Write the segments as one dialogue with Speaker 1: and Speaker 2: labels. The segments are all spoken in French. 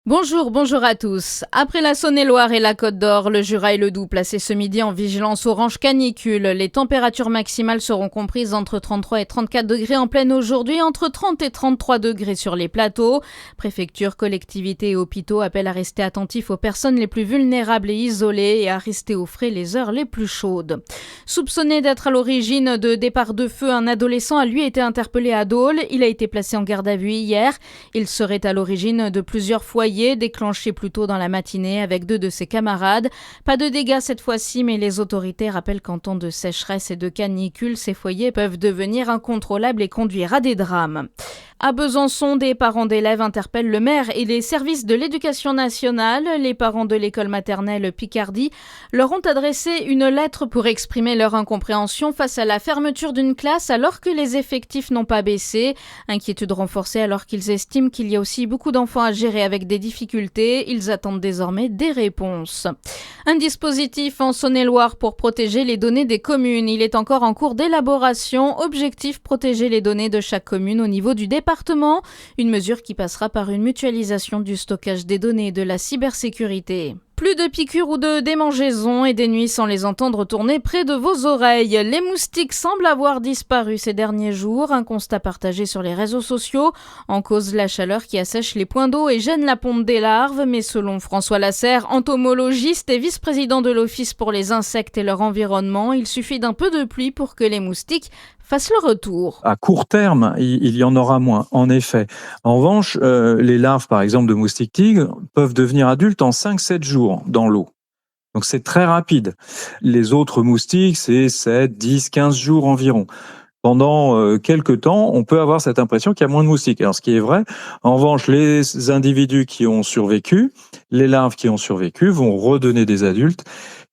Speaker 1: Bonjour à tous. Après la Saône-et-Loire et la Côte d'Or, le Jura et le Doubs placés ce midi en vigilance orange canicule. Les températures maximales seront comprises entre 33 et 34 degrés en pleine aujourd'hui, entre 30 et 33 degrés sur les plateaux. Préfecture, collectivités et hôpitaux appellent à rester attentifs aux personnes les plus vulnérables et isolées et à rester au frais les heures les plus chaudes. Soupçonné d'être à l'origine de départs de feu, un adolescent a lui été interpellé à Dole. Il a été placé en garde à vue hier. Il serait à l'origine de plusieurs foyers déclenché plus tôt dans la matinée avec 2 de ses camarades. Pas de dégâts cette fois-ci, mais les autorités rappellent qu'en temps de sécheresse et de canicule, ces foyers peuvent devenir incontrôlables et conduire à des drames. À Besançon, des parents d'élèves interpellent le maire et les services de l'éducation nationale. Les parents de l'école maternelle Picardie leur ont adressé une lettre pour exprimer leur incompréhension face à la fermeture d'une classe alors que les effectifs n'ont pas baissé. Inquiétude renforcée alors qu'ils estiment qu'il y a aussi beaucoup d'enfants à gérer avec des difficultés. Ils attendent désormais des réponses. Un dispositif en Saône-et-Loire pour protéger les données des communes. Il est encore en cours d'élaboration. Objectif, protéger les données de chaque commune au niveau du département. Une mesure qui passera par une mutualisation du stockage des données et de la cybersécurité. Plus de piqûres ou de démangeaisons et des nuits sans les entendre tourner près de vos oreilles. Les moustiques semblent avoir disparu ces derniers jours, un constat partagé sur les réseaux sociaux. En cause, la chaleur qui assèche les points d'eau et gêne la ponte des larves. Mais selon François Lasserre, entomologiste et vice-président de l'Office pour les insectes et leur environnement, il suffit d'un peu de pluie pour que les moustiques fassent le retour.
Speaker 2: À court terme, il y en aura moins, en effet. En revanche, les larves, par exemple, de moustiques tigres, peuvent devenir adultes en 5-7 jours dans l'eau. Donc c'est très rapide. Les autres moustiques, c'est 7, 10, 15 jours environ. Pendant quelques temps, on peut avoir cette impression qu'il y a moins de moustiques. Alors ce qui est vrai, en revanche, les individus qui ont survécu, les larves qui ont survécu vont redonner des adultes.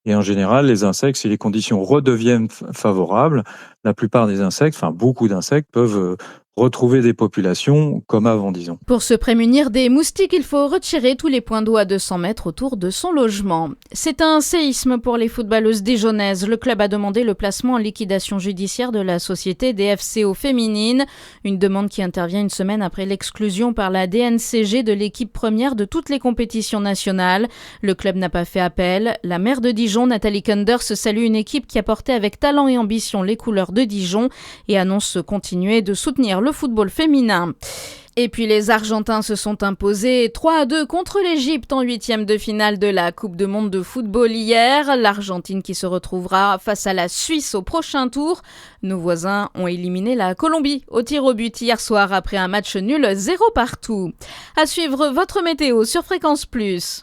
Speaker 2: Et en général, les insectes, si les conditions redeviennent favorables, la plupart des insectes, enfin beaucoup d'insectes, peuvent retrouver des populations comme avant, disons.
Speaker 1: Pour se prémunir des moustiques, il faut retirer tous les points d'eau à 200 mètres autour de son logement. C'est un séisme pour les footballeuses dijonnaises. Le club a demandé le placement en liquidation judiciaire de la société DFCO féminine. Une demande qui intervient une semaine après l'exclusion par la DNCG de l'équipe première de toutes les compétitions nationales. Le club n'a pas fait appel. La maire de Dijon, Nathalie Kunders, salue une équipe qui a porté avec talent et ambition les couleurs de Dijon et annonce continuer de soutenir le football féminin. Et puis les Argentins se sont imposés 3-2 contre l'Égypte en 8e de finale de la Coupe du Monde de football hier. L'Argentine qui se retrouvera face à la Suisse au prochain tour. Nos voisins ont éliminé la Colombie au tir au but hier soir après un match nul 0 partout. À suivre votre météo sur Fréquence Plus.